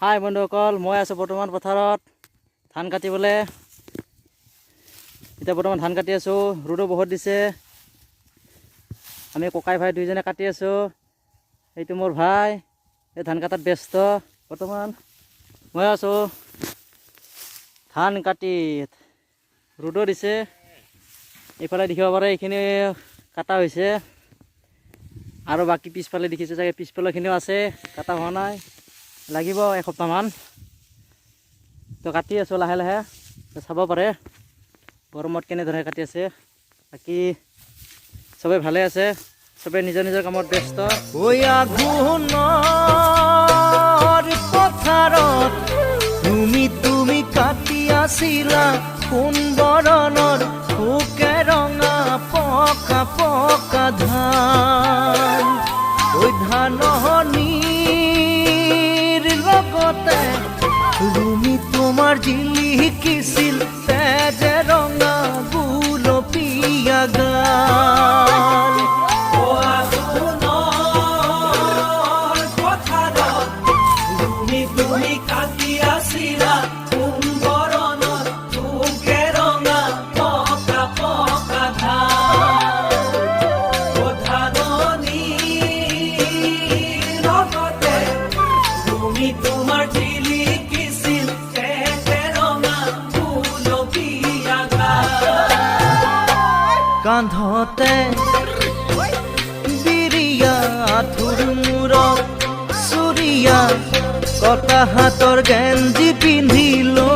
হাই বন্ধুসকল, মই আছোঁ বৰ্তমান পথাৰত ধান কাটিবলৈ। এতিয়া বৰ্তমান ধান কাটি আছোঁ, ৰ'দো বহুত দিছে। আমি ককাই ভাই দুইজনে কাটি আছোঁ। এইটো মোৰ ভাই, এই ধান কাটাত ব্যস্ত। বৰ্তমান মই আছোঁ ধান কাটি, ৰ'দো দিছে। এইফালে দেখিব পাৰে এইখিনি কাটা হৈছে, আৰু বাকী পিছফালে দেখিছে চাগে, পিছফালেখিনিও আছে, কাটা হোৱা নাই, লাগিব এসপ্তাহমান। তো কাটি আছোঁ লাহে লাহে, চাব পাৰে গৰমত কেনেদৰে কাটি আছে। বাকী চবেই ভালে আছে, চবেই নিজৰ নিজৰ কামত ব্যস্ত। পথাৰত তুমি কাটি আছিলা কোন বৰণৰ পোকে ৰঙা পকা পকা ধান। ওই ধাননিৰ লগতে তুমি তোমাৰ জিলিকিছিল তেজে ৰঙা গুলপীয়া গাল। তুমি কাটি আছিলা কোন বৰণৰ পোকে ৰঙা পকা পকা ধান। ধাননিৰ লগতে তুমি তোমাৰ জিলিকিছিল তেজে ৰঙা গুলপীয়া গাল। কান্ধতে বিৰিয়া আঁঠুৰ মূৰত চুৰিয়া কটা হাতৰ গেঞ্জি পিন্ধিলো